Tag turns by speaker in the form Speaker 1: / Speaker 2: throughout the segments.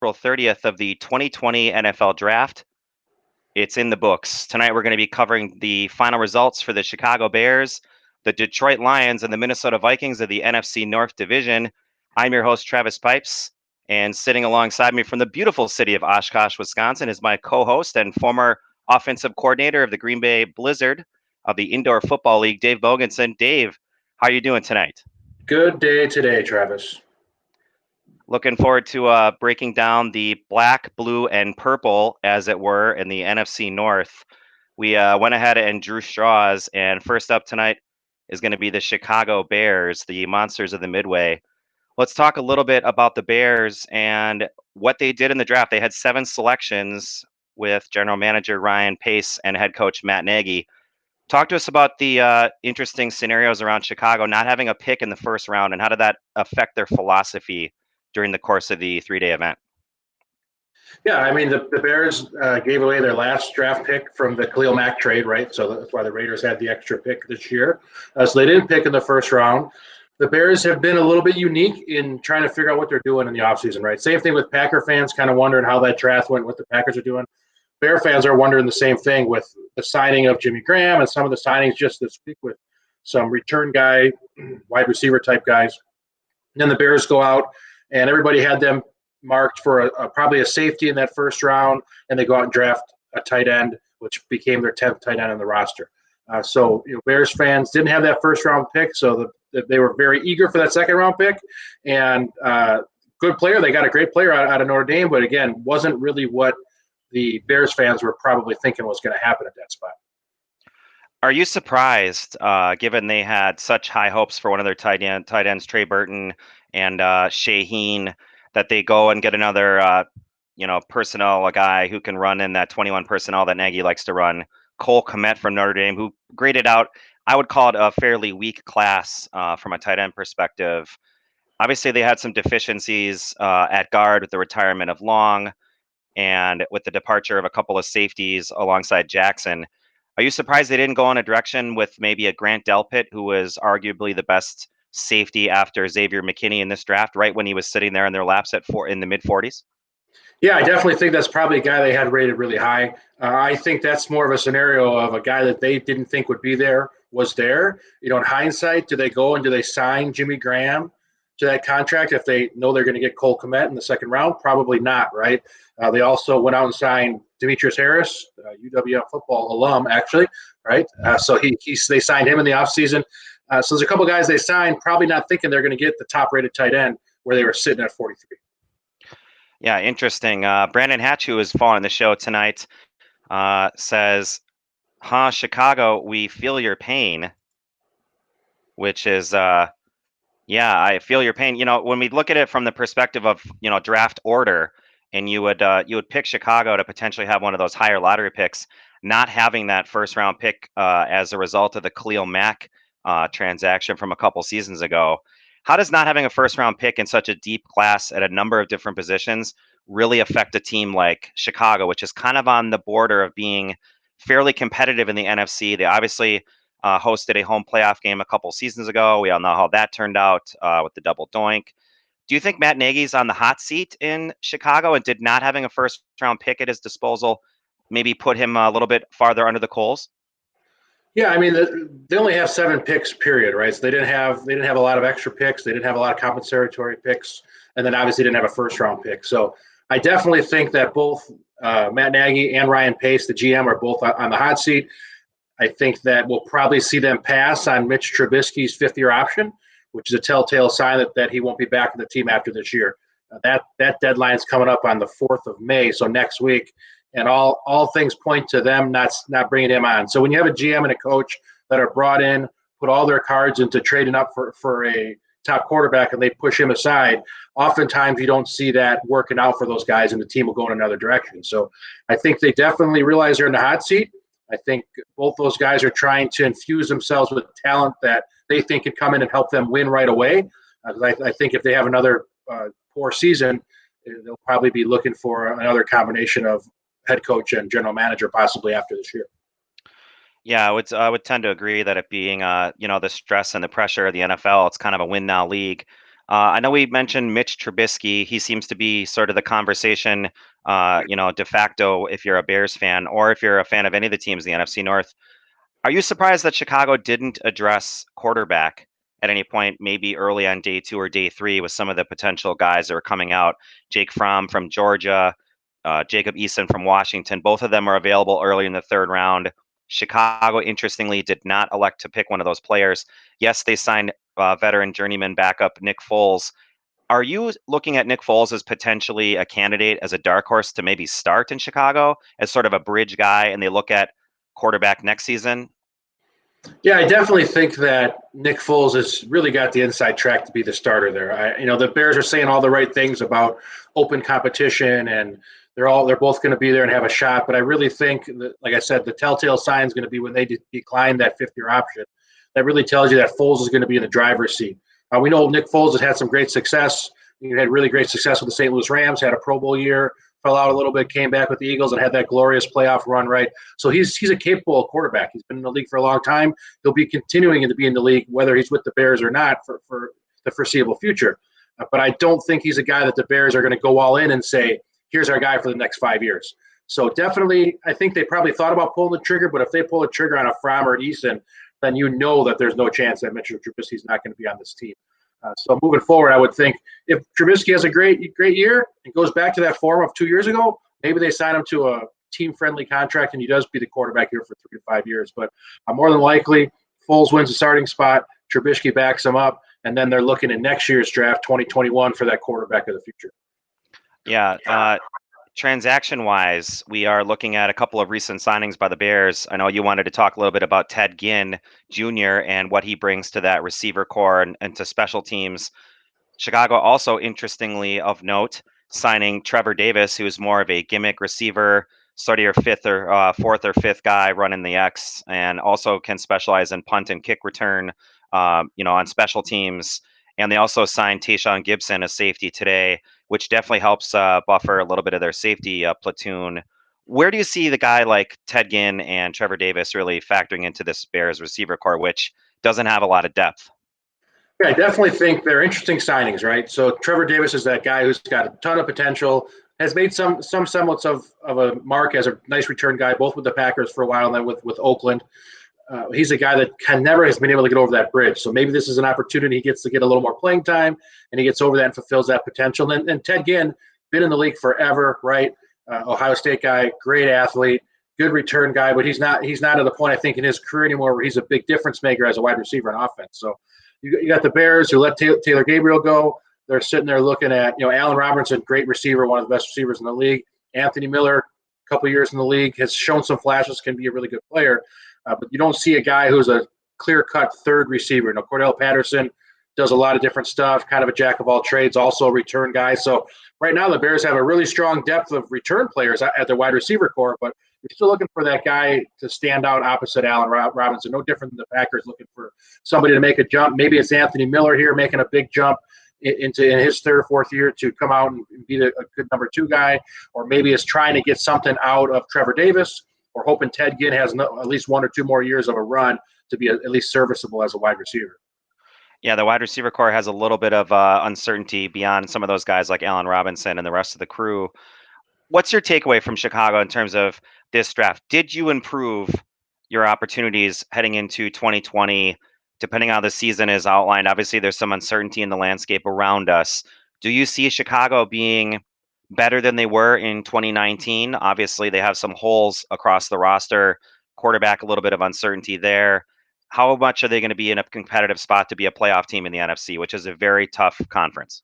Speaker 1: April 30th of the 2020 NFL Draft. It's in the books. Tonight we're going to be covering the final results for the Chicago Bears, the Detroit Lions, and the Minnesota Vikings of the NFC North Division. I'm your host, Travis Pipes, and sitting alongside me from the beautiful city of Oshkosh, Wisconsin is my co-host and former offensive coordinator of the Green Bay Blizzard of the Indoor Football League, Dave Mogensen. Dave, how are you doing tonight?
Speaker 2: Good day today, Travis.
Speaker 1: Looking forward to breaking down the black, blue, and purple, as it were, in the NFC North. We went ahead and drew straws, and first up tonight is going to be the Chicago Bears, the monsters of the Midway. Let's talk a little bit about the Bears and what they did in the draft. They had 7 selections with general manager Ryan Pace and head coach Matt Nagy. Talk to us about the interesting scenarios around Chicago not having a pick in the first round, and how did that affect their philosophy during the course of the 3-day event?
Speaker 2: Yeah, I mean, the Bears gave away their last draft pick from the Khalil Mack trade, right? So that's why the Raiders had the extra pick this year. So they didn't pick in the first round. The Bears have been a little bit unique in trying to figure out what they're doing in the offseason, right? Same thing with Packer fans kind of wondering how that draft went, what the Packers are doing. Bear fans are wondering the same thing with the signing of Jimmy Graham and some of the signings just this week with some return guy, wide receiver type guys. And then the Bears go out, and everybody had them marked for probably a safety in that first round, and they go out and draft a tight end, which became their 10th tight end on the roster. So Bears fans didn't have that first round pick, so they were very eager for that second round pick. And good player, they got a great player out of Notre Dame, but again, wasn't really what the Bears fans were probably thinking was going to happen at that spot.
Speaker 1: Are you surprised, given they had such high hopes for one of their tight ends, Trey Burton and Shaheen, that they go and get another, personnel, a guy who can run in that 21 personnel that Nagy likes to run, Cole Kmet from Notre Dame, who graded out, I would call it a fairly weak class from a tight end perspective. Obviously, they had some deficiencies at guard with the retirement of Long and with the departure of a couple of safeties alongside Jackson. Are you surprised they didn't go in a direction with maybe a Grant Delpit, who was arguably the best safety after Xavier McKinney in this draft, right when he was sitting there in their laps in the mid 40s?
Speaker 2: Yeah, I definitely think that's probably a guy they had rated really high. I think that's more of a scenario of a guy that they didn't think would be there was there. In hindsight, do they go and do they sign Jimmy Graham to that contract if they know they're going to get Cole Kmet in the second round? Probably not, right? They also went out and signed Demetrius Harris, UWF football alum, actually, right? So they signed him in the offseason. So there's a couple guys they signed, probably not thinking they're going to get the top-rated tight end where they were sitting at 43.
Speaker 1: Yeah, interesting. Brandon Hatch, who is following the show tonight, says, Chicago, we feel your pain, which is, yeah, I feel your pain. When we look at it from the perspective of, draft order, and you would pick Chicago to potentially have one of those higher lottery picks, not having that first round pick as a result of the Khalil Mack transaction from a couple seasons ago. How does not having a first round pick in such a deep class at a number of different positions really affect a team like Chicago, which is kind of on the border of being fairly competitive in the NFC? They obviously hosted a home playoff game a couple seasons ago. We all know how that turned out with the double doink. Do you think Matt Nagy's on the hot seat in Chicago, and did not having a first round pick at his disposal maybe put him a little bit farther under the coals?
Speaker 2: Yeah, I mean, they only have 7 picks, period, right? So they didn't have a lot of extra picks. They didn't have a lot of compensatory picks, and then obviously didn't have a first round pick. So I definitely think that both Matt Nagy and Ryan Pace, the GM, are both on the hot seat. I think that we'll probably see them pass on Mitch Trubisky's 5th-year option, which is a telltale sign that he won't be back in the team after this year. That deadline is coming up on the 4th of May, so next week. And all things point to them not bringing him on. So when you have a GM and a coach that are brought in, put all their cards into trading up for a top quarterback, and they push him aside, oftentimes you don't see that working out for those guys, and the team will go in another direction. So I think they definitely realize they're in the hot seat. I think both those guys are trying to infuse themselves with talent that they think can come in and help them win right away. I think if they have another poor season, they'll probably be looking for another combination of head coach and general manager possibly after this year.
Speaker 1: Yeah, I would tend to agree that it being the stress and the pressure of the NFL, it's kind of a win now league. I know we mentioned Mitch Trubisky. He seems to be sort of the conversation, de facto if you're a Bears fan or if you're a fan of any of the teams in the NFC North. Are you surprised that Chicago didn't address quarterback at any point, maybe early on day 2 or day 3 with some of the potential guys that are coming out? Jake Fromm from Georgia, Jacob Eason from Washington. Both of them are available early in the 3rd round. Chicago, interestingly, did not elect to pick one of those players. Yes, they signed veteran journeyman backup Nick Foles. Are you looking at Nick Foles as potentially a candidate as a dark horse to maybe start in Chicago as sort of a bridge guy, and they look at quarterback next season?
Speaker 2: Yeah, I definitely think that Nick Foles has really got the inside track to be the starter there. The Bears are saying all the right things about open competition, and they're both going to be there and have a shot. But I really think that, like I said, the telltale sign is going to be when they decline that 5th-year option. That really tells you that Foles is going to be in the driver's seat. We know Nick Foles has had some great success. He had really great success with the St. Louis Rams. Had a Pro Bowl year, fell out a little bit, came back with the Eagles, and had that glorious playoff run. Right, so he's a capable quarterback. He's been in the league for a long time. He'll be continuing to be in the league, whether he's with the Bears or not, for the foreseeable future. But I don't think he's a guy that the Bears are going to go all in and say, here's our guy for the next 5 years. So definitely, I think they probably thought about pulling the trigger, but if they pull a trigger on a Fromm or an Eason, then you know that there's no chance that Mitchell Trubisky's not going to be on this team. So moving forward, I would think if Trubisky has a great year and goes back to that form of 2 years ago, maybe they sign him to a team-friendly contract and he does be the quarterback here for 3 to 5 years. But more than likely, Foles wins the starting spot, Trubisky backs him up, and then they're looking at next year's draft, 2021, for that quarterback of the future.
Speaker 1: Yeah. Transaction-wise, we are looking at a couple of recent signings by the Bears. I know you wanted to talk a little bit about Ted Ginn Jr. and what he brings to that receiver core and to special teams. Chicago also, interestingly of note, signing Trevor Davis, who is more of a gimmick receiver, sort of your 4th or 5th guy running the X, and also can specialize in punt and kick return, on special teams. And they also signed Tayshaun Gibson, a safety, today, which definitely helps buffer a little bit of their safety platoon. Where do you see the guy like Ted Ginn and Trevor Davis really factoring into this Bears receiver core, which doesn't have a lot of depth?
Speaker 2: Yeah, I definitely think they're interesting signings, right? So Trevor Davis is that guy who's got a ton of potential, has made some semblance of a mark as a nice return guy, both with the Packers for a while and then with Oakland. He's a guy that never has been able to get over that bridge. So maybe this is an opportunity. He gets to get a little more playing time, and he gets over that and fulfills that potential. And Ted Ginn, been in the league forever, right? Ohio State guy, great athlete, good return guy, but he's not at the point, I think, in his career anymore where he's a big difference maker as a wide receiver in offense. So you got the Bears who let Taylor Gabriel go. They're sitting there looking at, Allen Robinson, great receiver, one of the best receivers in the league. Anthony Miller, a couple years in the league, has shown some flashes, can be a really good player. But you don't see a guy who's a clear-cut 3rd receiver. Cordell Patterson does a lot of different stuff, kind of a jack of all trades, also a return guy. So right now the Bears have a really strong depth of return players at their wide receiver core, but you're still looking for that guy to stand out opposite Allen Robinson. No different than the Packers looking for somebody to make a jump. Maybe it's Anthony Miller here making a big jump in his 3rd or 4th year to come out and be a good number 2 guy, or maybe it's trying to get something out of Trevor Davis, or hoping Ted Ginn has at least 1 or 2 more years of a run to be at least serviceable as a wide receiver.
Speaker 1: Yeah, the wide receiver core has a little bit of uncertainty beyond some of those guys like Allen Robinson and the rest of the crew. What's your takeaway from Chicago in terms of this draft? Did you improve your opportunities heading into 2020, depending on how the season is outlined? Obviously, there's some uncertainty in the landscape around us. Do you see Chicago being better than they were in 2019? Obviously, they have some holes across the roster, quarterback, a little bit of uncertainty there. How much are they going to be in a competitive spot to be a playoff team in the NFC, which is a very tough conference?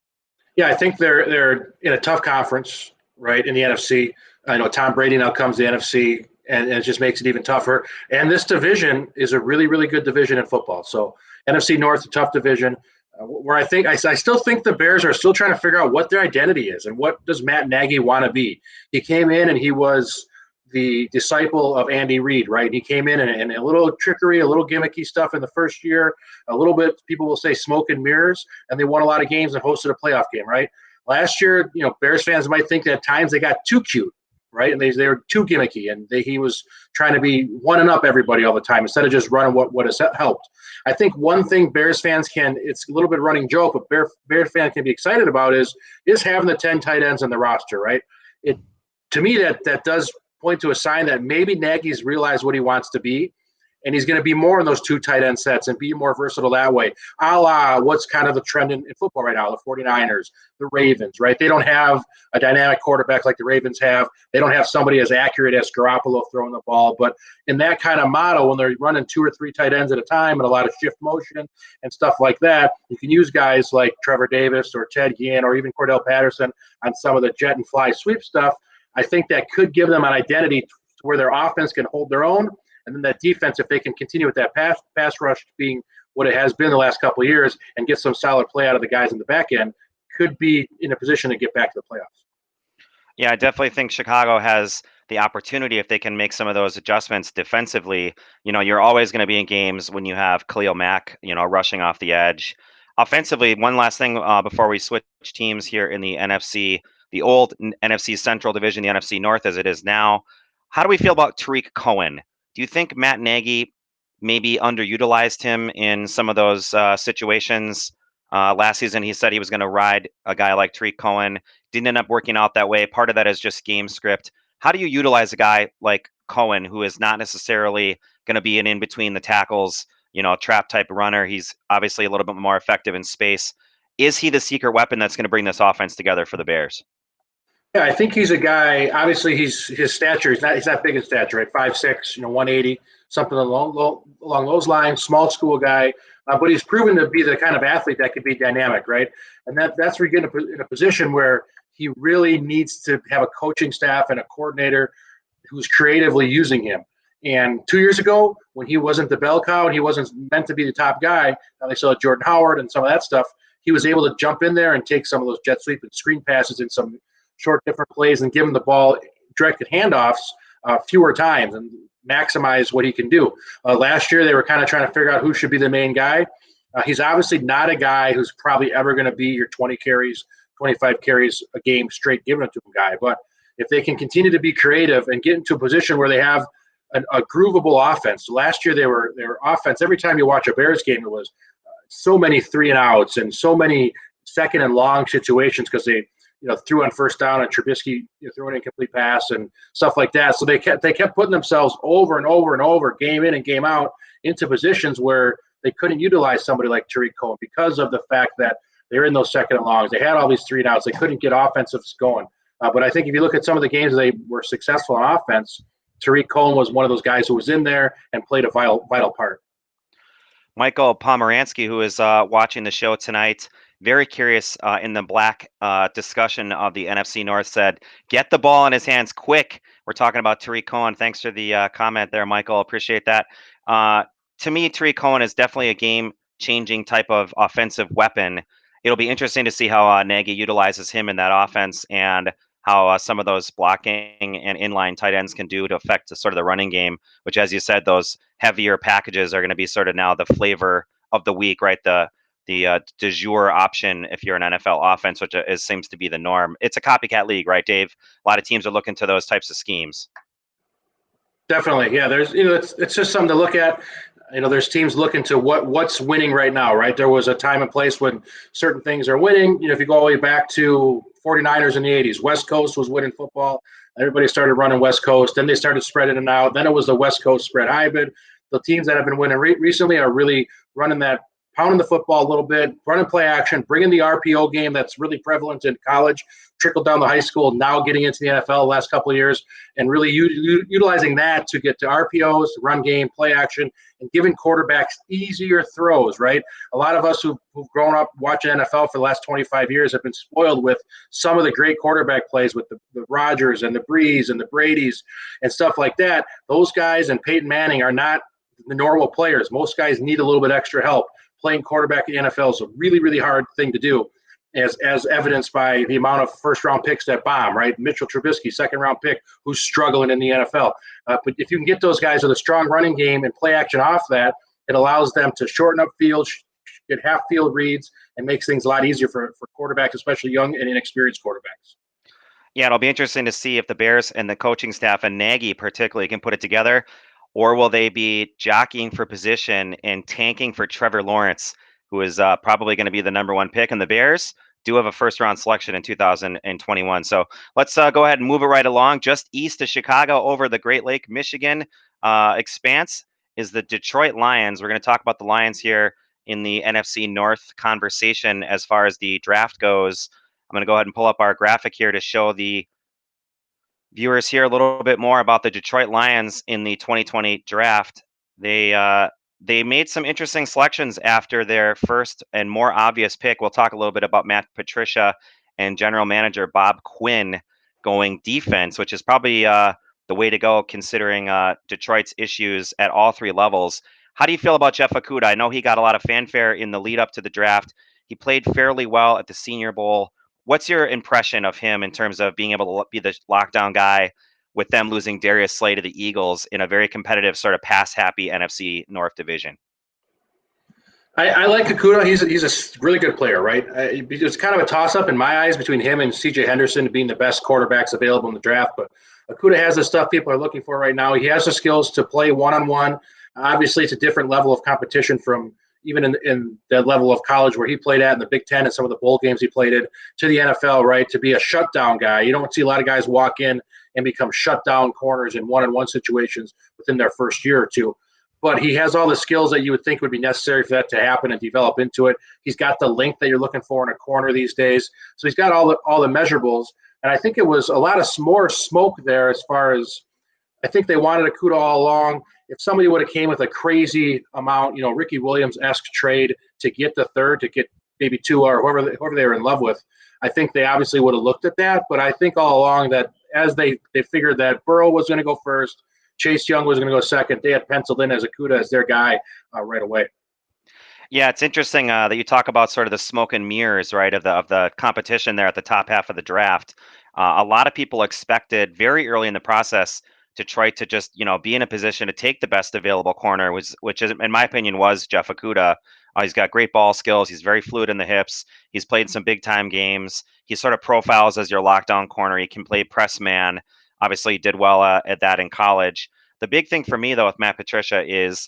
Speaker 2: Yeah, I think they're in a tough conference, right, in the NFC. I know Tom Brady now comes to the NFC, and it just makes it even tougher. And this division is a really, really good division in football. So NFC North, a tough division, where I still think the Bears are still trying to figure out what their identity is and what does Matt Nagy want to be. He came in and he was the disciple of Andy Reid, right? He came in and a little trickery, a little gimmicky stuff in the first year, a little bit, people will say smoke and mirrors, and they won a lot of games and hosted a playoff game, right? Last year, Bears fans might think that at times they got too cute, right? And they were too gimmicky, and he was trying to be one and up everybody all the time instead of just running what has helped. I think one thing Bears fans it's a little bit running joke, but Bear fans can be excited about is having the 10 tight ends on the roster, right? It to me that does point to a sign that maybe Nagy's realized what he wants to be, and he's going to be more in those 2 tight end sets and be more versatile that way. A la what's kind of the trend in football right now, the 49ers, the Ravens, right? They don't have a dynamic quarterback like the Ravens have. They don't have somebody as accurate as Garoppolo throwing the ball. But in that kind of model, when they're running 2 or 3 tight ends at a time and a lot of shift motion and stuff like that, you can use guys like Trevor Davis or Ted Ginn or even Cordell Patterson on some of the jet and fly sweep stuff. I think that could give them an identity to where their offense can hold their own. And then that defense, if they can continue with that pass rush being what it has been the last couple of years and get some solid play out of the guys in the back end, could be in a position to get back to the playoffs.
Speaker 1: Yeah, I definitely think Chicago has the opportunity if they can make some of those adjustments defensively. You're always going to be in games when you have Khalil Mack, rushing off the edge. Offensively, one last thing before we switch teams here in the NFC, the old NFC Central Division, the NFC North as it is now. How do we feel about Tariq Cohen? Do you think Matt Nagy maybe underutilized him in some of those situations? Last season, he said he was going to ride a guy like Tariq Cohen. Didn't end up working out that way. Part of that is just game script. How do you utilize a guy like Cohen, who is not necessarily going to be an in between the tackles, trap type runner? He's obviously a little bit more effective in space. Is he the secret weapon that's going to bring this offense together for the Bears?
Speaker 2: Yeah, I think he's a guy. Obviously, his stature. He's not big in stature, right? 5'6", 180, something along those lines. Small school guy, but he's proven to be the kind of athlete that could be dynamic, right? And that's where you get in a position where he really needs to have a coaching staff and a coordinator who's creatively using him. And 2 years ago, when he wasn't the bell cow and he wasn't meant to be the top guy, now they saw Jordan Howard and some of that stuff. He was able to jump in there and take some of those jet sweep and screen passes in some short different plays and give him the ball directed handoffs fewer times and maximize what he can do. Last year, they were kind of trying to figure out who should be the main guy. He's obviously not a guy who's probably ever going to be your 20 carries, 25 carries a game straight given it to him guy. But if they can continue to be creative and get into a position where they have a groovable offense. Last year, their offense, every time you watch a Bears game, it was so many 3 and outs and so many second and long situations because they threw on first down and Trubisky threw an incomplete pass and stuff like that. So they kept putting themselves over and over and over, game in and game out, into positions where they couldn't utilize somebody like Tariq Cohen because of the fact that they're in those second and longs. They had all these 3 and outs. They couldn't get offensives going. But I think if you look at some of the games they were successful on offense, Tariq Cohen was one of those guys who was in there and played a vital part.
Speaker 1: Michael Pomeranski, who is watching the show tonight, very curious in the black discussion of the NFC North, said, get the ball in his hands quick. We're talking about Tariq Cohen. Thanks for the comment there, Michael. Appreciate that. To me, Tariq Cohen is definitely a game-changing type of offensive weapon. It'll be interesting to see how Nagy utilizes him in that offense and how some of those blocking and inline tight ends can do to affect sort of the running game, which, as you said, those heavier packages are going to be sort of now the flavor of the week, right? The de jour option if you're an NFL offense, which seems to be the norm. It's a copycat league, right, Dave? A lot of teams are looking to those types of schemes.
Speaker 2: Definitely, yeah. There's it's just something to look at. There's teams looking to what's winning right now, right? There was a time and place when certain things are winning. If you go all the way back to 49ers in the 80s, West Coast was winning football. Everybody started running West Coast. Then they started spreading it out. Then it was the West Coast spread hybrid. The teams that have been winning recently are really running that, pounding the football a little bit, running play action, bringing the RPO game that's really prevalent in college, trickled down to high school, now getting into the NFL the last couple of years, and really utilizing that to get to RPOs, run game, play action, and giving quarterbacks easier throws, right? A lot of us who've grown up watching NFL for the last 25 years have been spoiled with some of the great quarterback plays with the Rodgers and the Brees and the Bradys and stuff like that. Those guys and Peyton Manning are not the normal players. Most guys need a little bit extra help. Playing quarterback in the NFL is a really, really hard thing to do, as evidenced by the amount of first-round picks that bomb, right? Mitchell Trubisky, second-round pick, who's struggling in the NFL. But if you can get those guys with a strong running game and play action off that, it allows them to shorten up field, get half-field reads, and makes things a lot easier for quarterbacks, especially young and inexperienced quarterbacks.
Speaker 1: Yeah, it'll be interesting to see if the Bears and the coaching staff and Nagy particularly can put it together, or will they be jockeying for position and tanking for Trevor Lawrence, who is probably going to be the number one pick. And the Bears do have a first round selection in 2021. So let's go ahead and move it right along. Just east of Chicago, over the Great Lake, Michigan expanse, is the Detroit Lions. We're going to talk about the Lions here in the NFC North conversation as far as the draft goes. I'm going to go ahead and pull up our graphic here to show the viewers here a little bit more about the Detroit Lions in the 2020 draft. They made some interesting selections after their first and more obvious pick. We'll talk a little bit about Matt Patricia and general manager Bob Quinn going defense, which is probably the way to go considering Detroit's issues at all three levels. How do you feel about Jeff Okudah? I know he got a lot of fanfare in the lead up to the draft. He played fairly well at the Senior Bowl. What's your impression of him in terms of being able to be the lockdown guy with them losing Darius Slay to the Eagles in a very competitive sort of pass-happy NFC North Division?
Speaker 2: I like Okudah. He's a really good player, right? It's kind of a toss-up in my eyes between him and C.J. Henderson being the best quarterbacks available in the draft. But Okudah has the stuff people are looking for right now. He has the skills to play one-on-one. Obviously, it's a different level of competition from even in the level of college where he played at in the Big Ten and some of the bowl games he played in to the NFL, right? To be a shutdown guy. You don't see a lot of guys walk in and become shutdown corners in one-on-one situations within their first year or two. But he has all the skills that you would think would be necessary for that to happen and develop into it. He's got the length that you're looking for in a corner these days. So he's got all the measurables. And I think it was a lot of more smoke there as far as I think they wanted Okudah all along. If somebody would have came with a crazy amount, Ricky Williams-esque trade to get the third, to get maybe two or whoever they were in love with, I think they obviously would have looked at that. But I think all along that as they figured that Burrow was going to go first, Chase Young was going to go second, they had penciled in as Okudah as their guy right away.
Speaker 1: Yeah, it's interesting that you talk about sort of the smoke and mirrors, right, of the competition there at the top half of the draft. A lot of people expected very early in the process Detroit to just be in a position to take the best available corner, which is, in my opinion, was Jeff Okudah. He's got great ball skills. He's very fluid in the hips. He's played some big time games. He sort of profiles as your lockdown corner. He can play press man. Obviously, he did well at that in college. The big thing for me, though, with Matt Patricia is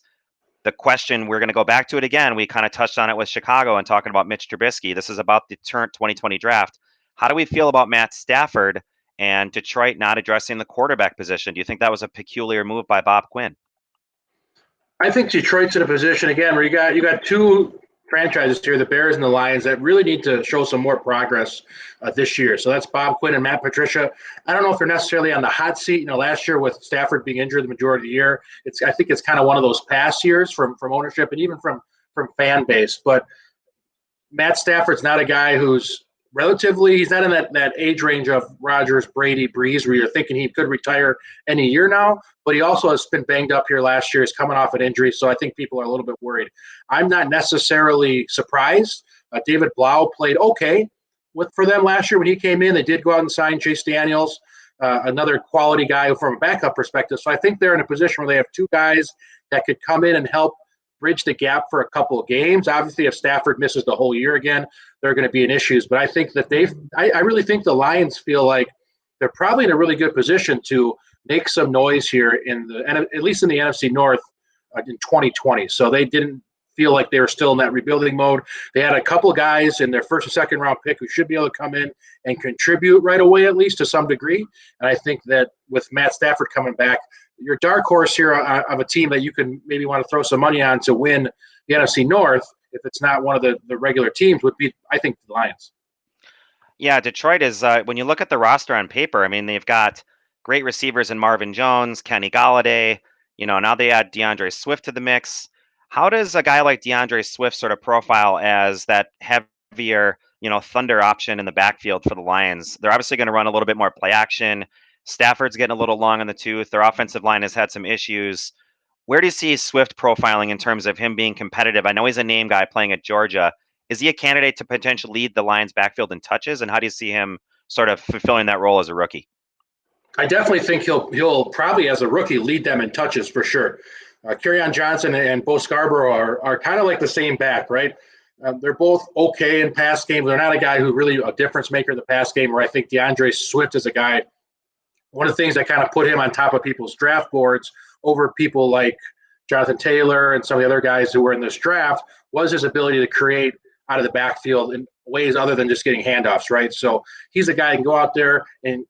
Speaker 1: the question. We're going to go back to it again. We kind of touched on it with Chicago and talking about Mitch Trubisky. This is about the current 2020 draft. How do we feel about Matt Stafford and Detroit not addressing the quarterback position? Do you think that was a peculiar move by Bob Quinn?
Speaker 2: I think Detroit's in a position again where you got two franchises here, the Bears and the Lions, that really need to show some more progress this year. So that's Bob Quinn and Matt Patricia. I don't know if they're necessarily on the hot seat. Last year with Stafford being injured the majority of the year, I think it's kind of one of those past years from ownership and even from fan base. But Matt Stafford's not a guy who's he's not in that age range of Rodgers, Brady, Breeze, where you're thinking he could retire any year now, but he also has been banged up here last year. He's coming off an injury, so I think people are a little bit worried. I'm not necessarily surprised. David Blau played okay for them last year when he came in. They did go out and sign Chase Daniels, another quality guy from a backup perspective. So I think they're in a position where they have two guys that could come in and help bridge the gap for a couple of games. Obviously, if Stafford misses the whole year again, they're going to be in issues. But I think that I really think the Lions feel like they're probably in a really good position to make some noise here at least in the NFC North in 2020. So they didn't feel like they were still in that rebuilding mode. They had a couple of guys in their first or second round pick who should be able to come in and contribute right away, at least to some degree. And I think that with Matt Stafford coming back, your dark horse here of a team that you can maybe want to throw some money on to win the NFC North, if it's not one of the regular teams, would be, I think, the Lions.
Speaker 1: Yeah, Detroit is, when you look at the roster on paper, I mean, they've got great receivers in Marvin Jones, Kenny Galladay. Now they add DeAndre Swift to the mix. How does a guy like DeAndre Swift sort of profile as that heavier, thunder option in the backfield for the Lions? They're obviously going to run a little bit more play action. Stafford's getting a little long in the tooth. Their offensive line has had some issues. Where do you see Swift profiling in terms of him being competitive? I know he's a name guy playing at Georgia. Is he a candidate to potentially lead the Lions backfield in touches? And how do you see him sort of fulfilling that role as a rookie?
Speaker 2: I definitely think he'll probably, as a rookie, lead them in touches for sure. Kerryon Johnson and Bo Scarborough are kind of like the same back, right? They're both okay in pass game. They're not a guy who really a difference maker in the pass game. Where I think DeAndre Swift is a guy. One of the things that kind of put him on top of people's draft boards over people like Jonathan Taylor and some of the other guys who were in this draft was his ability to create out of the backfield in ways other than just getting handoffs, right? So he's a guy who can go out there and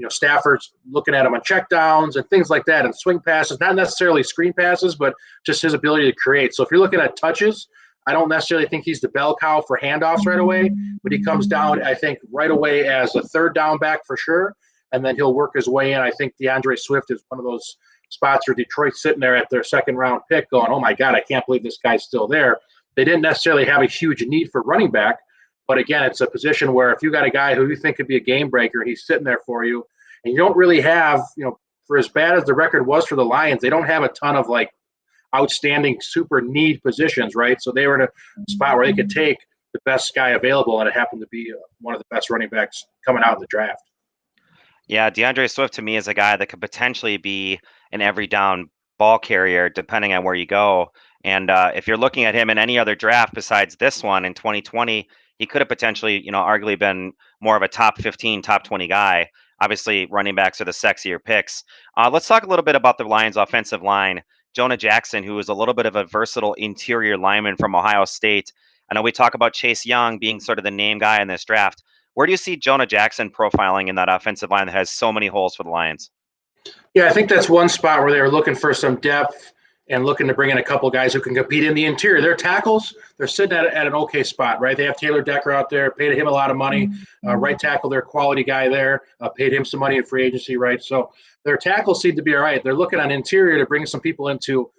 Speaker 2: Stafford's looking at him on checkdowns and things like that and swing passes, not necessarily screen passes, but just his ability to create. So if you're looking at touches, I don't necessarily think he's the bell cow for handoffs right away, but he comes down, I think, right away as a third down back for sure, and then he'll work his way in. I think DeAndre Swift is one of those spots where Detroit's sitting there at their second round pick going, oh my God, I can't believe this guy's still there. They didn't necessarily have a huge need for running back, but again, it's a position where if you got a guy who you think could be a game breaker, he's sitting there for you, and you don't really have, for as bad as the record was for the Lions, they don't have a ton of like outstanding super need positions, right? So they were in a spot where they could take the best guy available, and it happened to be one of the best running backs coming out in the draft.
Speaker 1: Yeah, DeAndre Swift to me is a guy that could potentially be an every down ball carrier depending on where you go. And if you're looking at him in any other draft besides this one in 2020, he could have potentially, arguably been more of a top 15, top 20 guy. Obviously, running backs are the sexier picks. Let's talk a little bit about the Lions' offensive line. Jonah Jackson, who is a little bit of a versatile interior lineman from Ohio State. I know we talk about Chase Young being sort of the name guy in this draft. Where do you see Jonah Jackson profiling in that offensive line that has so many holes for the Lions?
Speaker 2: Yeah, I think that's one spot where they were looking for some depth and looking to bring in a couple guys who can compete in the interior. Their tackles, they're sitting at an okay spot, right? They have Taylor Decker out there, paid him a lot of money. Right tackle, their quality guy there, paid him some money in free agency, right? So their tackles seem to be all right. They're looking on interior to bring some people into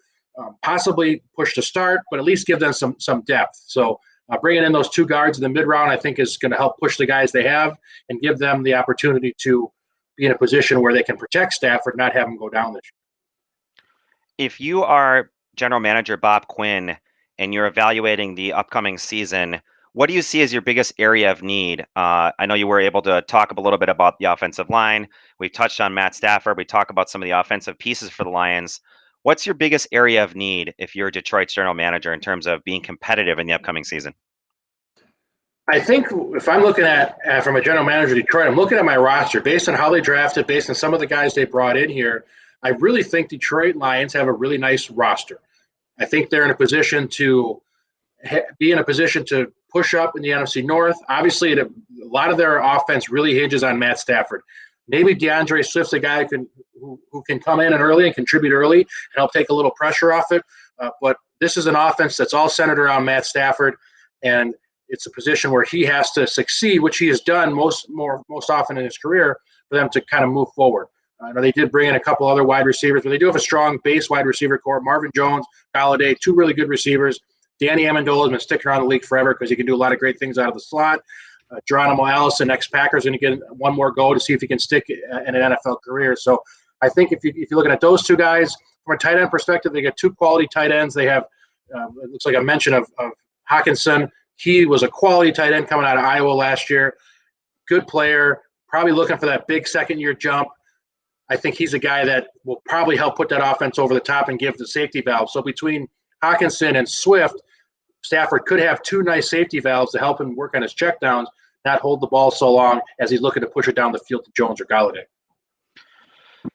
Speaker 2: possibly push to start, but at least give them some depth. So bringing in those two guards in the mid round, I think, is going to help push the guys they have and give them the opportunity to be in a position where they can protect Stafford, not have him go down this year.
Speaker 1: If you are general manager Bob Quinn and you're evaluating the upcoming season, what do you see as your biggest area of need? I know you were able to talk a little bit about the offensive line. We touched on Matt Stafford. We talked about some of the offensive pieces for the Lions. What's your biggest area of need if you're Detroit's general manager in terms of being competitive in the upcoming season?
Speaker 2: I think if I'm looking at from a general manager of Detroit, I'm looking at my roster based on how they drafted, based on some of the guys they brought in here. I really think Detroit Lions have a really nice roster. I think they're in a position to be in a position to push up in the NFC North. Obviously, a lot of their offense really hinges on Matt Stafford. Maybe DeAndre Swift's a guy who can come in and early and contribute early and help take a little pressure off it. But this is an offense that's all centered around Matt Stafford, and it's a position where he has to succeed, which he has done most often in his career, for them to kind of move forward. I know they did bring in a couple other wide receivers, but they do have a strong base wide receiver core. Marvin Jones, Galladay, two really good receivers. Danny Amendola has been sticking around the league forever because he can do a lot of great things out of the slot. Geronimo Allison, ex-Packers, going to get one more go to see if he can stick in an NFL career. So I think if you're looking at those two guys, from a tight end perspective, they get two quality tight ends. They have, it looks like a mention of Hawkinson. He was a quality tight end coming out of Iowa last year. Good player, probably looking for that big second-year jump. I think he's a guy that will probably help put that offense over the top and give the safety valve. So between Hawkinson and Swift, Stafford could have two nice safety valves to help him work on his checkdowns, not hold the ball so long as he's looking to push it down the field to Jones or Galladay.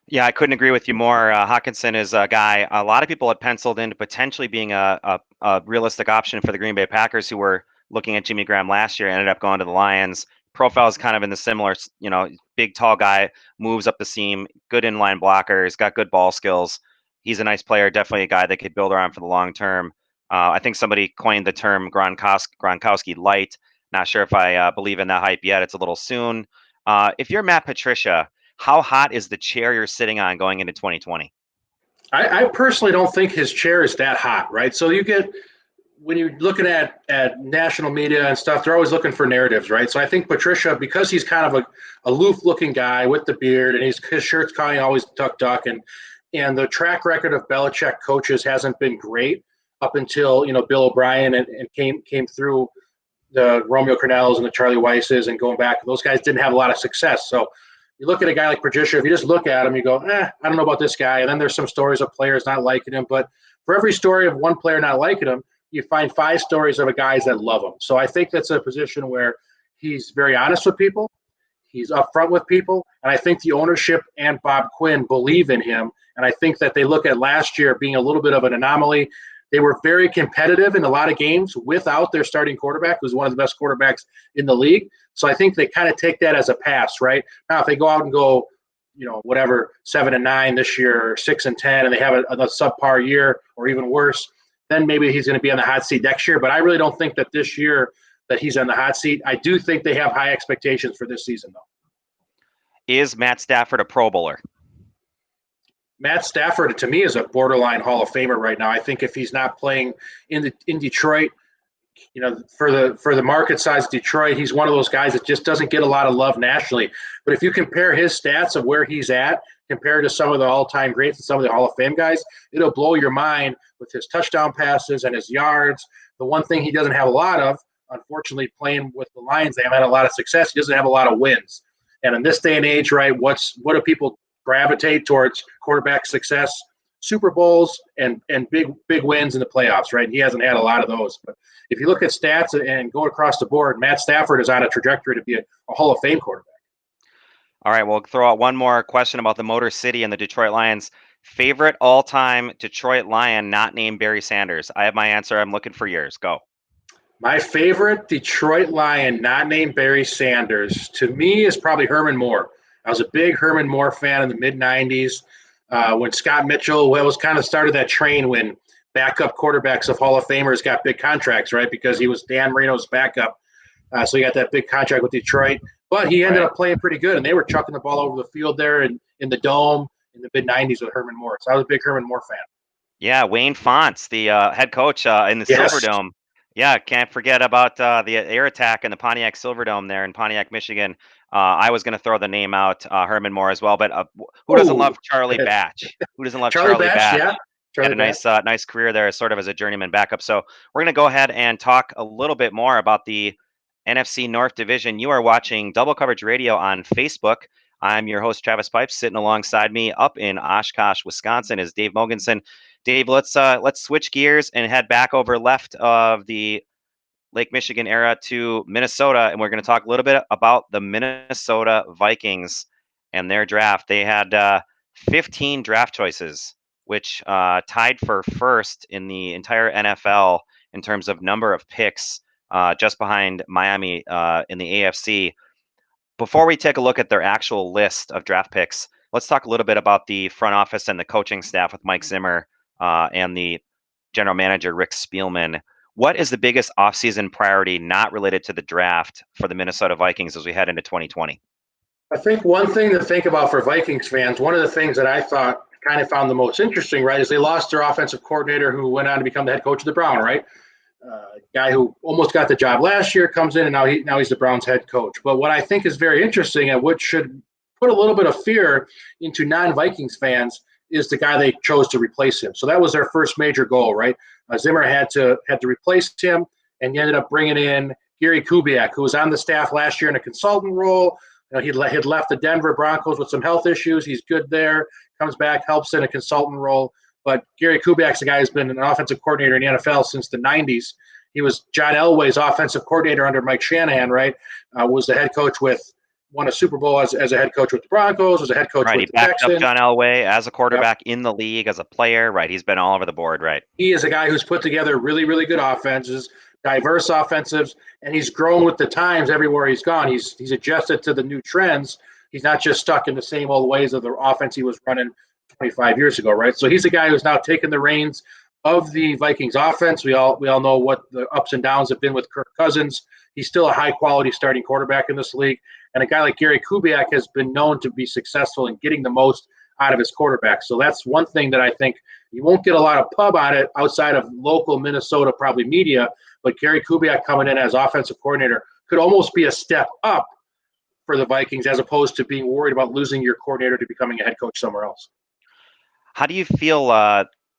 Speaker 1: Yeah, I couldn't agree with you more. Hawkinson is a guy a lot of people had penciled into potentially being a realistic option for the Green Bay Packers, who were looking at Jimmy Graham last year, ended up going to the Lions. Profile is kind of in the similar, big, tall guy, moves up the seam, good inline blocker, he's got good ball skills. He's a nice player, definitely a guy that could build around for the long term. I think somebody coined the term Gronkowski light. Not sure if I believe in that hype yet. It's a little soon. If you're Matt Patricia, how hot is the chair you're sitting on going into 2020?
Speaker 2: I personally don't think his chair is that hot, right? So you get, when you're looking at national media and stuff, they're always looking for narratives, right? So I think Patricia, because he's kind of a aloof-looking guy with the beard, and his shirt's kind of always duck, and the track record of Belichick coaches hasn't been great up until Bill O'Brien and came through the Romeo Cornells and the Charlie Weisses and going back. Those guys didn't have a lot of success. So you look at a guy like Patricia, if you just look at him, you go, I don't know about this guy. And then there's some stories of players not liking him. But for every story of one player not liking him, you find 5 stories of guys that love him. So I think that's a position where he's very honest with people. He's upfront with people, and I think the ownership and Bob Quinn believe in him. And I think that they look at last year being a little bit of an anomaly. They were very competitive in a lot of games without their starting quarterback, who's one of the best quarterbacks in the league. So I think they kind of take that as a pass, right? Now, if they go out and go, whatever, 7-9 this year, or 6-10, and they have a subpar year or even worse, then maybe he's going to be on the hot seat next year. But I really don't think that this year that he's on the hot seat. I do think they have high expectations for this season, though.
Speaker 1: Is Matt Stafford a Pro Bowler?
Speaker 2: Matt Stafford, to me, is a borderline Hall of Famer right now. I think if he's not playing in Detroit, for the market size of Detroit, he's one of those guys that just doesn't get a lot of love nationally. But if you compare his stats of where he's at compared to some of the all-time greats and some of the Hall of Fame guys, it'll blow your mind with his touchdown passes and his yards. The one thing he doesn't have a lot of, unfortunately, playing with the Lions, they haven't had a lot of success. He doesn't have a lot of wins. And in this day and age, right, what do people gravitate towards quarterback success? Super Bowls and big wins in the playoffs, right? He hasn't had a lot of those. But if you look at stats and go across the board, Matt Stafford is on a trajectory to be a Hall of Fame quarterback.
Speaker 1: All right, we'll throw out one more question about the Motor City and the Detroit Lions. Favorite all-time Detroit Lion not named Barry Sanders? I have my answer. I'm looking for yours. Go.
Speaker 2: My favorite Detroit Lion not named Barry Sanders, to me, is probably Herman Moore. I was a big Herman Moore fan in the mid-'90s when Scott Mitchell was kind of started that train when backup quarterbacks of Hall of Famers got big contracts, right? Because he was Dan Marino's backup. So he got that big contract with Detroit. But he ended up playing pretty good, and they were chucking the ball over the field there in the Dome in the mid-'90s with Herman Moore. So I was a big Herman Moore fan.
Speaker 1: Yeah, Wayne Fonts, the head coach in the
Speaker 2: Yes.
Speaker 1: Silverdome. Yeah, can't forget about the air attack in the Pontiac Silverdome there in Pontiac, Michigan. I was going to throw the name out, Herman Moore as well, but who doesn't love Charlie Batch? Who doesn't love Charlie Batch?
Speaker 2: Yeah.
Speaker 1: Had a nice career there, sort of as a journeyman backup. So we're going to go ahead and talk a little bit more about the NFC North Division. You are watching Double Coverage Radio on Facebook. I'm your host, Travis Pipes. Sitting alongside me up in Oshkosh, Wisconsin, is Dave Mogensen. Dave, let's switch gears and head back over left of the Lake Michigan era to Minnesota, and we're going to talk a little bit about the Minnesota Vikings and their draft. They had 15 draft choices, which tied for first in the entire NFL in terms of number of picks, just behind Miami in the AFC. Before we take a look at their actual list of draft picks, let's talk a little bit about the front office and the coaching staff with Mike Zimmer and the general manager, Rick Spielman. What is the biggest offseason priority not related to the draft for the Minnesota Vikings as we head into 2020?
Speaker 2: I think one thing to think about for Vikings fans, one of the things that I thought kind of found the most interesting, right, is they lost their offensive coordinator who went on to become the head coach of the Browns, right? Guy who almost got the job last year comes in, and now he's the Browns head coach. But what I think is very interesting and what should put a little bit of fear into non-Vikings fans is the guy they chose to replace him. So that was their first major goal, right? Zimmer had to replace him, and he ended up bringing in Gary Kubiak, who was on the staff last year in a consultant role. He had left the Denver Broncos with some health issues. He's good there, comes back, helps in a consultant role. But Gary Kubiak's a guy who's been an offensive coordinator in the NFL since the 90s. He was John Elway's offensive coordinator under Mike Shanahan, right? Was the head coach won a Super Bowl as a head coach with the Broncos, was a head coach with the Texans.
Speaker 1: He backed up John Elway as a quarterback in the league, as a player, right? He's been all over the board, right?
Speaker 2: He is a guy who's put together really, really good offenses, diverse offensives, and he's grown with the times everywhere he's gone. He's adjusted to the new trends. He's not just stuck in the same old ways of the offense he was running 25 years ago, right? So he's a guy who's now taken the reins of the Vikings offense. We all know what the ups and downs have been with Kirk Cousins. He's still a high-quality starting quarterback in this league. And a guy like Gary Kubiak has been known to be successful in getting the most out of his quarterback. So that's one thing that I think you won't get a lot of pub on it outside of local Minnesota, probably media. But Gary Kubiak coming in as offensive coordinator could almost be a step up for the Vikings as opposed to being worried about losing your coordinator to becoming a head coach somewhere else.
Speaker 1: How do you feel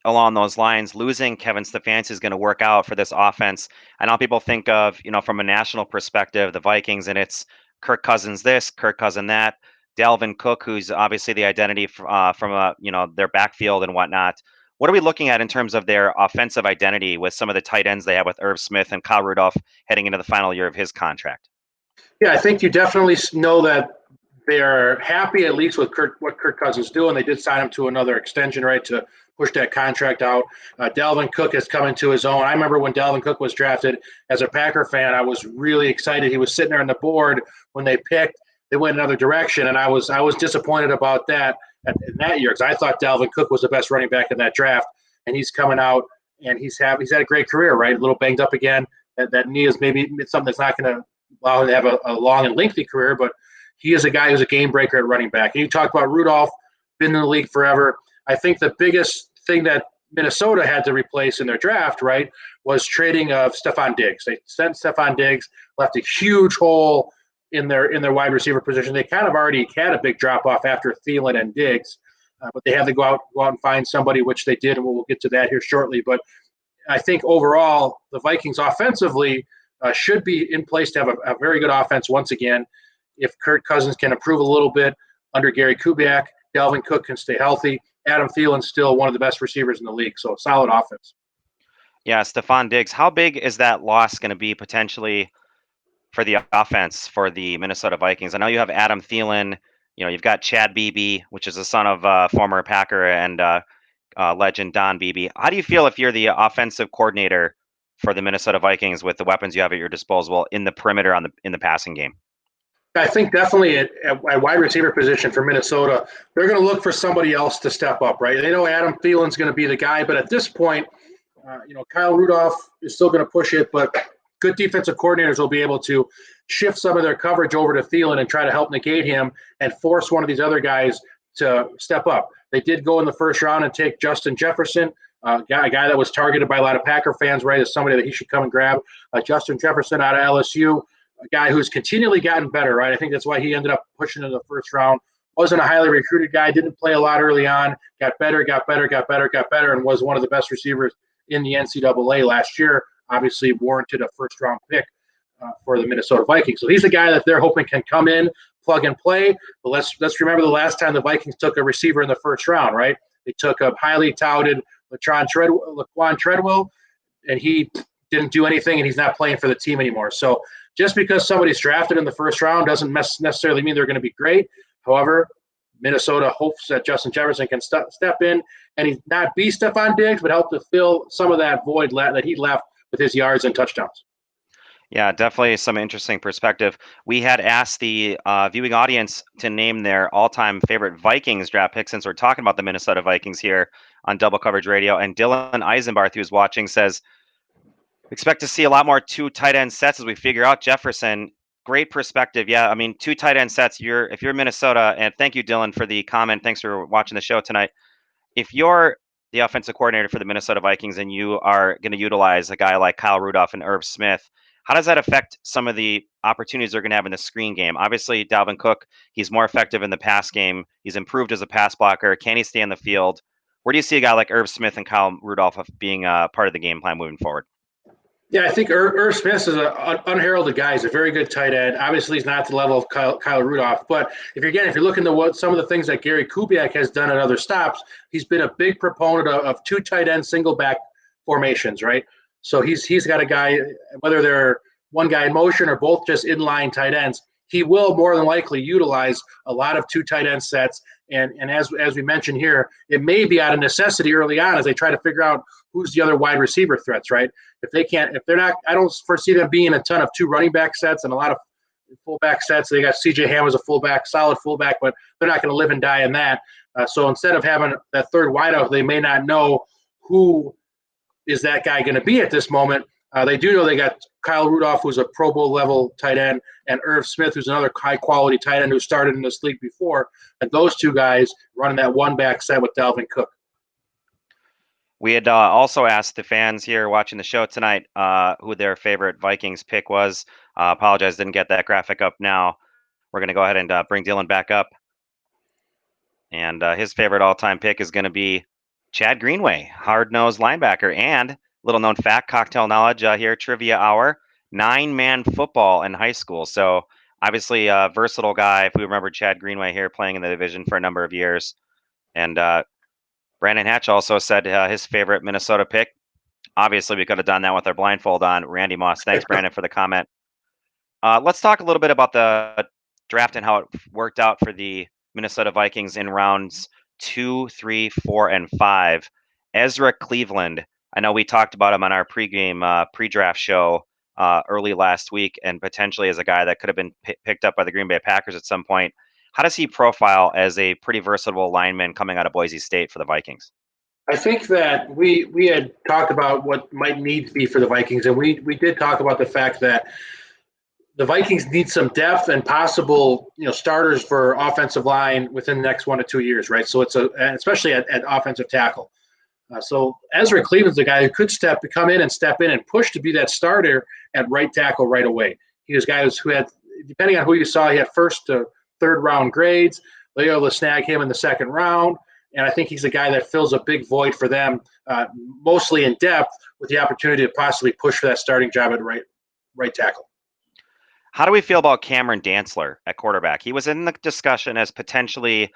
Speaker 1: along those lines, losing Kevin Stefanski is going to work out for this offense? I know people think of, from a national perspective, the Vikings, and it's Kirk Cousins this, Kirk Cousins that, Dalvin Cook, who's obviously the identity from their backfield and whatnot. what are we looking at in terms of their offensive identity with some of the tight ends they have with Irv Smith and Kyle Rudolph heading into the final year of his contract?
Speaker 2: Yeah, I think you definitely know that they're happy at least with what Kirk Cousins is doing. They did sign him to another extension, right, to push that contract out. Dalvin Cook has come into his own. I remember when Dalvin Cook was drafted as a Packer fan, I was really excited. He was sitting there on the board when they picked. They went another direction, and I was disappointed about that in that year because I thought Dalvin Cook was the best running back in that draft, and he's coming out and he's had a great career, right? A little banged up again. That knee is maybe something that's not going to allow him to have a long and lengthy career, but he is a guy who's a game breaker at running back. And you talk about Rudolph, been in the league forever. I think the biggest thing that Minnesota had to replace in their draft, right, was trading of Stephon Diggs. They sent Stephon Diggs, left a huge hole in their wide receiver position. They kind of already had a big drop off after Thielen and Diggs, but they had to go out and find somebody, which they did, and we'll get to that here shortly. But I think overall, the Vikings offensively should be in place to have a very good offense once again. If Kirk Cousins can improve a little bit under Gary Kubiak, Dalvin Cook can stay healthy. Adam Thielen's still one of the best receivers in the league, so solid offense.
Speaker 1: Yeah, Stephon Diggs. How big is that loss going to be potentially for the offense for the Minnesota Vikings? I know you have Adam Thielen. You've got Chad Beebe, which is the son of former Packer and legend Don Beebe. How do you feel if you're the offensive coordinator for the Minnesota Vikings with the weapons you have at your disposal in the perimeter in the passing game?
Speaker 2: I think definitely at wide receiver position for Minnesota, they're going to look for somebody else to step up, right? They know Adam Thielen's going to be the guy, but at this point, Kyle Rudolph is still going to push it, but good defensive coordinators will be able to shift some of their coverage over to Thielen and try to help negate him and force one of these other guys to step up. They did go in the first round and take Justin Jefferson, a guy that was targeted by a lot of Packer fans, right, as somebody that he should come and grab. Justin Jefferson out of LSU, a guy who's continually gotten better, right? I think that's why he ended up pushing in the first round. Wasn't a highly recruited guy, didn't play a lot early on, got better, and was one of the best receivers in the NCAA last year. Obviously warranted a first-round pick for the Minnesota Vikings. So he's the guy that they're hoping can come in, plug and play. But let's remember the last time the Vikings took a receiver in the first round, right? They took a highly touted Laquan Treadwell, and he didn't do anything, and he's not playing for the team anymore. So just because somebody's drafted in the first round doesn't necessarily mean they're going to be great. However, Minnesota hopes that Justin Jefferson can step in and he's not be Stephon Diggs, but help to fill some of that void that he left with his yards and touchdowns.
Speaker 1: Yeah, definitely some interesting perspective. We had asked the viewing audience to name their all-time favorite Vikings draft pick since we're talking about the Minnesota Vikings here on Double Coverage Radio. And Dylan Eisenbarth, who's watching, says, expect to see a lot more two tight end sets as we figure out Jefferson. Great perspective. Yeah, I mean, two tight end sets. If you're Minnesota, and thank you, Dylan, for the comment. Thanks for watching the show tonight. If you're the offensive coordinator for the Minnesota Vikings and you are going to utilize a guy like Kyle Rudolph and Irv Smith, how does that affect some of the opportunities they're going to have in the screen game? Obviously, Dalvin Cook, he's more effective in the pass game. He's improved as a pass blocker. Can he stay on the field? Where do you see a guy like Irv Smith and Kyle Rudolph being part of the game plan moving forward?
Speaker 2: Yeah, I think Irv Smith is an unheralded guy. He's a very good tight end. Obviously, he's not at the level of Kyle Rudolph. But if you're looking at some of the things that Gary Kubiak has done at other stops, he's been a big proponent of two tight end single back formations, right? So he's got a guy, whether they're one guy in motion or both just inline tight ends, he will more than likely utilize a lot of two tight end sets. And as we mentioned here, it may be out of necessity early on as they try to figure out who's the other wide receiver threats, right? If they're not, I don't foresee them being a ton of two running back sets and a lot of fullback sets. They got CJ Ham as a fullback, solid fullback, but they're not going to live and die in that. So instead of having that third wideout, they may not know who is that guy going to be at this moment. They do know they got Kyle Rudolph, who's a Pro Bowl level tight end, and Irv Smith, who's another high quality tight end who started in this league before. And those two guys running that one back set with Dalvin Cook.
Speaker 1: We had also asked the fans here watching the show tonight who their favorite Vikings pick was. Apologize, didn't get that graphic up now. We're going to go ahead and bring Dylan back up. And his favorite all-time pick is going to be Chad Greenway, hard-nosed linebacker. And little known fact, cocktail knowledge here, trivia hour, 9-man football in high school. So obviously a versatile guy. If we remember Chad Greenway here playing in the division for a number of years. And Brandon Hatch also said his favorite Minnesota pick. Obviously, we could have done that with our blindfold on. Randy Moss. Thanks, Brandon, for the comment. Let's talk a little bit about the draft and how it worked out for the Minnesota Vikings in rounds 2, 3, 4, and 5. Ezra Cleveland. I know we talked about him on our pre-draft show early last week, and potentially as a guy that could have been picked up by the Green Bay Packers at some point. How does he profile as a pretty versatile lineman coming out of Boise State for the Vikings?
Speaker 2: I think that we had talked about what might need to be for the Vikings, and we did talk about the fact that the Vikings need some depth and possible starters for offensive line within the next 1 to 2 years, right? So especially at offensive tackle. So Ezra Cleveland's a guy who could come in and push to be that starter at right tackle right away. He was guys who had, depending on who you saw, he had first to third round grades. They were able to snag him in the second round. And I think he's a guy that fills a big void for them, mostly in depth, with the opportunity to possibly push for that starting job at right tackle.
Speaker 1: How do we feel about Cameron Dantzler at quarterback? He was in the discussion as potentially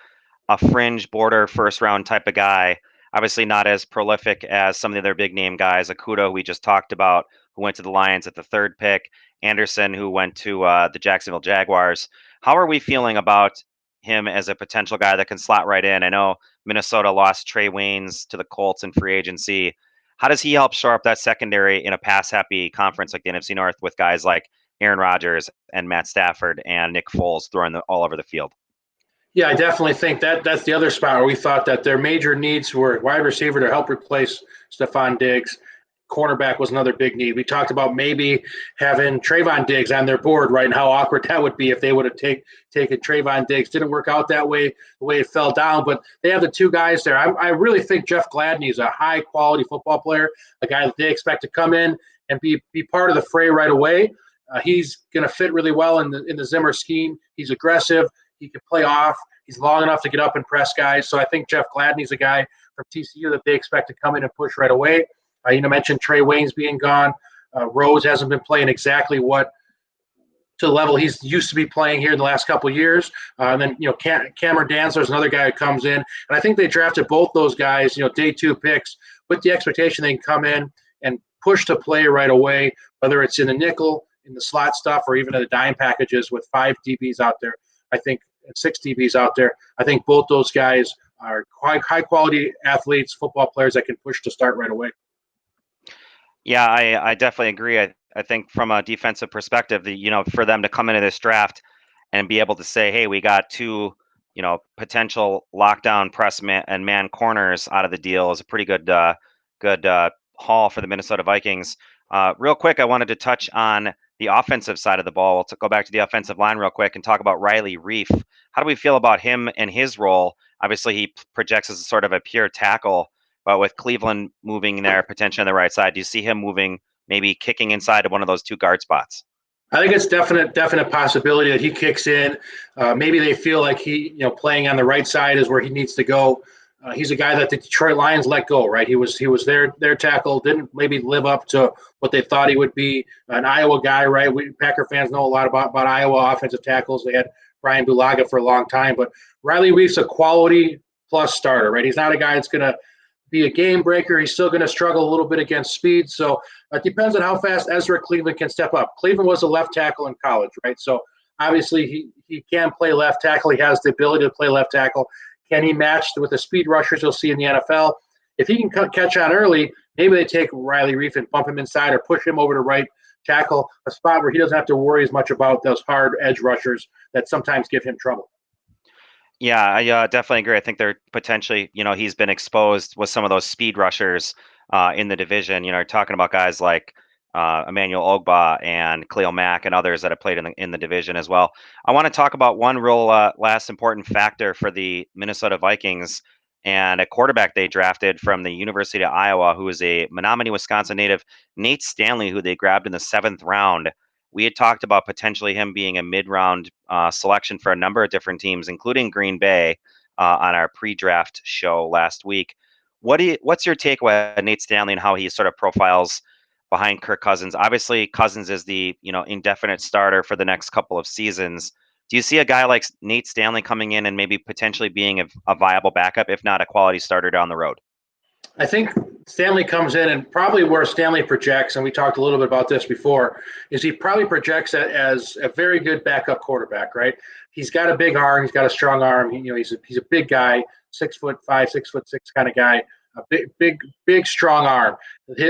Speaker 1: a fringe border first round type of guy. Obviously, not as prolific as some of the other big name guys. Akuda, we just talked about, who went to the Lions at the third pick. Anderson, who went to the Jacksonville Jaguars. How are we feeling about him as a potential guy that can slot right in? I know Minnesota lost Trey Waynes to the Colts in free agency. How does he help shore up that secondary in a pass happy conference like the NFC North with guys like Aaron Rodgers and Matt Stafford and Nick Foles throwing all over the field?
Speaker 2: Yeah, I definitely think that's the other spot where we thought that their major needs were wide receiver to help replace Stephon Diggs. Cornerback was another big need. We talked about maybe having Trayvon Diggs on their board, right, and how awkward that would be if they would have taken Trayvon Diggs. Didn't work out that way, the way it fell down, but they have the two guys there. I really think Jeff Gladney is a high-quality football player, a guy that they expect to come in and be part of the fray right away. He's going to fit really well in the Zimmer scheme. He's aggressive. He can play off. He's long enough to get up and press guys. So I think Jeff Gladney's a guy from TCU that they expect to come in and push right away. Mentioned Trey Waynes being gone. Rose hasn't been playing exactly to the level he's used to be playing here in the last couple of years. And then, Cameron Dantzler is another guy who comes in. And I think they drafted both those guys, day 2 picks, with the expectation they can come in and push to play right away, whether it's in the nickel, in the slot stuff, or even in the dime packages with 5 DBs out there. I think 6 DBs out there. I think both those guys are high quality athletes, football players that can push to start right away.
Speaker 1: Yeah, I definitely agree. I think from a defensive perspective, for them to come into this draft and be able to say, hey, we got 2, potential lockdown press and man corners out of the deal is a pretty good haul for the Minnesota Vikings. Real quick, I wanted to touch on the offensive side of the ball. We'll go back to the offensive line real quick and talk about Riley Reef. How do we feel about him and his role? Obviously, he projects as sort of a pure tackle, but with Cleveland moving there potentially on the right side, do you see him moving, maybe kicking inside of one of those 2 guard spots?
Speaker 2: I think it's definite possibility that he kicks in. Maybe they feel like he, playing on the right side is where he needs to go. He's a guy that the Detroit Lions let go, right? He was their tackle, didn't maybe live up to what they thought he would be. An Iowa guy, right? Packer fans know a lot about Iowa offensive tackles. They had Brian Bulaga for a long time, but Riley Reif's a quality plus starter, right? He's not a guy that's going to be a game breaker. He's still going to struggle a little bit against speed. So it depends on how fast Ezra Cleveland can step up. Cleveland was a left tackle in college, right? So obviously he can play left tackle. He has the ability to play left tackle. Can he match with the speed rushers you'll see in the NFL? If he can catch on early, maybe they take Riley Reif and bump him inside or push him over to right tackle, a spot where he doesn't have to worry as much about those hard edge rushers that sometimes give him trouble.
Speaker 1: Yeah, I definitely agree. I think they're potentially, he's been exposed with some of those speed rushers in the division. You're talking about guys like Emmanuel Ogba and Khalil Mack and others that have played in the division as well. I want to talk about one real last important factor for the Minnesota Vikings and a quarterback they drafted from the University of Iowa, who is a Menominee, Wisconsin native, Nate Stanley, who they grabbed in the 7th round. We had talked about potentially him being a mid-round selection for a number of different teams, including Green Bay, on our pre-draft show last week. What's your take with Nate Stanley and how he sort of profiles behind Kirk Cousins? Obviously, Cousins is the indefinite starter for the next couple of seasons. Do you see a guy like Nate Stanley coming in and maybe potentially being a viable backup, if not a quality starter down the road?
Speaker 2: I think Stanley comes in, and probably where Stanley projects, and we talked a little bit about this before, is he probably projects as a very good backup quarterback, right? He's got a big arm, he's got a strong arm. He's a big guy, 6'5", 6'6" kind of guy, a big strong arm.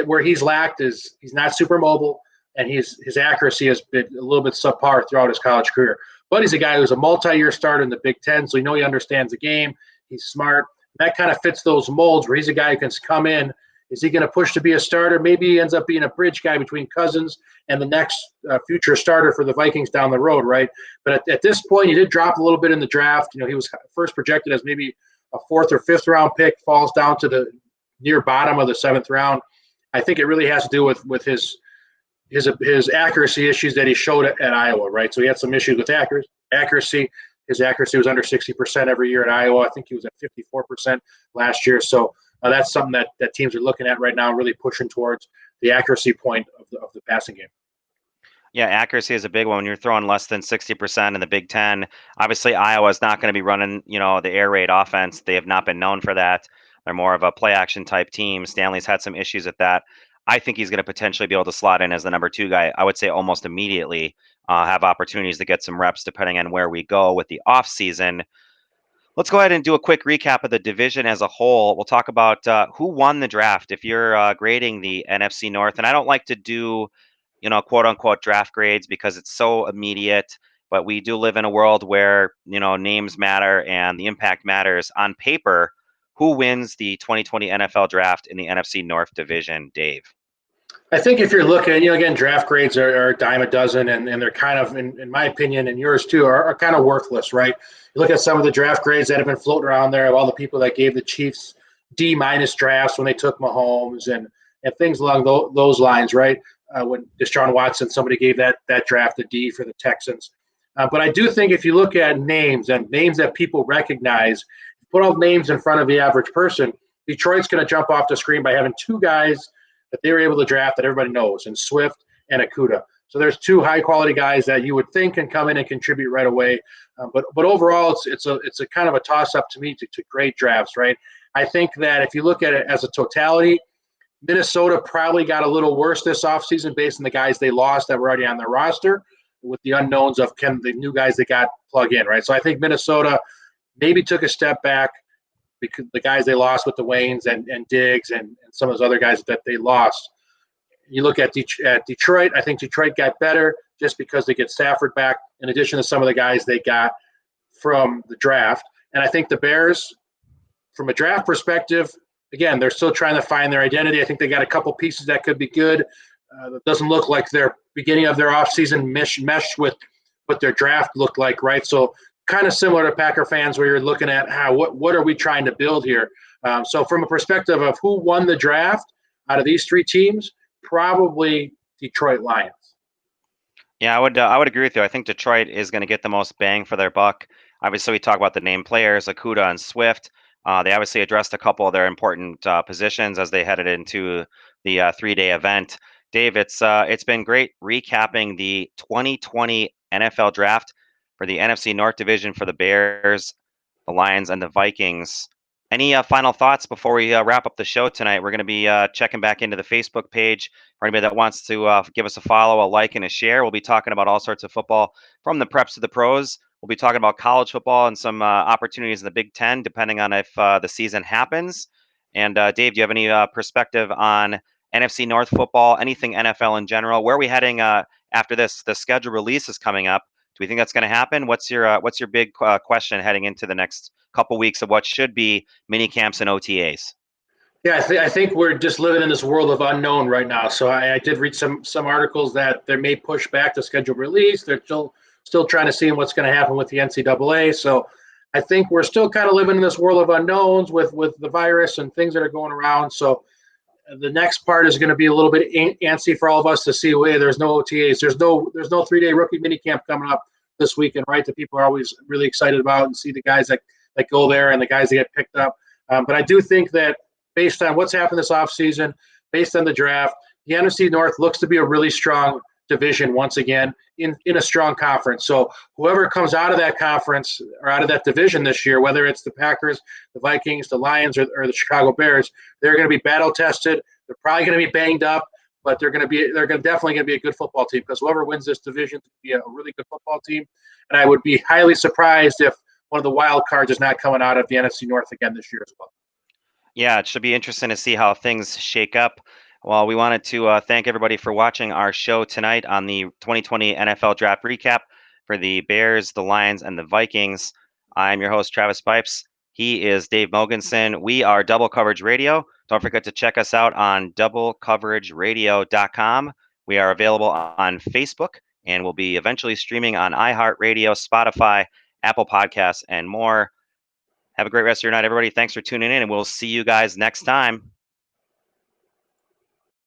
Speaker 2: Where he's lacked is he's not super mobile, and his accuracy has been a little bit subpar throughout his college career. But he's a guy who's a multi-year starter in the Big Ten, so he understands the game. He's smart. That kind of fits those molds where he's a guy who can come in. Is he going to push to be a starter? Maybe he ends up being a bridge guy between Cousins and the next future starter for the Vikings down the road, right? But at this point, he did drop a little bit in the draft. He was first projected as maybe a 4th or 5th round pick, falls down to the near bottom of the 7th round. I think it really has to do with his accuracy issues that he showed at Iowa, right? So he had some issues with accuracy. His accuracy was under 60% every year at Iowa. I think he was at 54% last year. So that's something that teams are looking at right now, really pushing towards the accuracy point of the passing game.
Speaker 1: Yeah, accuracy is a big one. When you're throwing less than 60% in the Big Ten, obviously Iowa's not going to be running, the air raid offense. They have not been known for that. They're more of a play action type team. Stanley's had some issues at that. I think he's going to potentially be able to slot in as the number 2 guy. I would say almost immediately, have opportunities to get some reps depending on where we go with the off season. Let's go ahead and do a quick recap of the division as a whole. We'll talk about who won the draft. If you're grading the NFC North, and I don't like to do, quote unquote draft grades because it's so immediate, but we do live in a world where, names matter and the impact matters. On paper, who wins the 2020 NFL draft in the NFC North Division, Dave?
Speaker 2: I think if you're looking, again, draft grades are a dime a dozen, and they're kind of, in my opinion, and yours too, are kind of worthless, right? You look at some of the draft grades that have been floating around there of all the people that gave the Chiefs D- drafts when they took Mahomes and things along those lines, right? When Deshaun Watson, somebody gave that draft a D for the Texans. But I do think if you look at names and names that people recognize, put all names in front of the average person, Detroit's going to jump off the screen by having 2 guys that they were able to draft that everybody knows, and Swift and Okudah. So there's 2 high quality guys that you would think can come in and contribute right away. But overall, it's a kind of a toss up to me to grade drafts, right? I think that if you look at it as a totality, Minnesota probably got a little worse this offseason based on the guys they lost that were already on their roster, with the unknowns of can the new guys they got plug in, right? So I think Minnesota maybe took a step back because the guys they lost with the Waynes and Diggs and some of those other guys that they lost. You look at Detroit, I think Detroit got better just because they get Stafford back, in addition to some of the guys they got from the draft. And I think the Bears, from a draft perspective, again, they're still trying to find their identity. I think they got a couple pieces that could be good. It doesn't look like their beginning of their offseason meshed with what their draft looked like, right? So kind of similar to Packer fans where you're looking at what are we trying to build here. So from a perspective of who won the draft out of these 3 teams, probably Detroit Lions.
Speaker 1: Yeah, I would agree with you. I think Detroit is going to get the most bang for their buck. Obviously, we talk about the name players, Okudah and Swift. They obviously addressed a couple of their important positions as they headed into the 3-day event. Dave, it's been great recapping the 2020 NFL Draft for the NFC North Division for the Bears, the Lions, and the Vikings. Any final thoughts before we wrap up the show tonight? We're going to be checking back into the Facebook page for anybody that wants to give us a follow, a like, and a share. We'll be talking about all sorts of football from the preps to the pros. We'll be talking about college football and some opportunities in the Big Ten, depending on if the season happens. And Dave, do you have any perspective on NFC North football, anything NFL in general? Where are we heading after this? The schedule release is coming up. Do we think that's going to happen? What's your big question heading into the next couple weeks of what should be mini camps and OTAs?
Speaker 2: Yeah, I think we're just living in this world of unknown right now. So I did read some articles that they may push back the schedule release. They're still trying to see what's going to happen with the NCAA. So I think we're still kind of living in this world of unknowns with the virus and things that are going around. So the next part is going to be a little bit antsy for all of us to see. Hey, there's no OTAs. There's no 3-day rookie minicamp coming up this weekend, right? That people are always really excited about and see the guys that go there and the guys that get picked up. But I do think that based on what's happened this offseason, based on the draft, the NFC North looks to be a really strong division once again in a strong conference. So whoever comes out of that conference or out of that division this year, whether it's the Packers, the Vikings, the Lions, or the Chicago Bears, they're going to be battle tested. They're probably going to be banged up, but they're definitely going to be a good football team, because whoever wins this division will be a really good football team. And I would be highly surprised if one of the wild cards is not coming out of the NFC North again this year as well.
Speaker 1: Yeah, it should be interesting to see how things shake up. Well, we wanted to thank everybody for watching our show tonight on the 2020 NFL Draft Recap for the Bears, the Lions, and the Vikings. I'm your host, Travis Pipes. He is Dave Mogensen. We are Double Coverage Radio. Don't forget to check us out on doublecoverageradio.com. We are available on Facebook, and we'll be eventually streaming on iHeartRadio, Spotify, Apple Podcasts, and more. Have a great rest of your night, everybody. Thanks for tuning in, and we'll see you guys next time.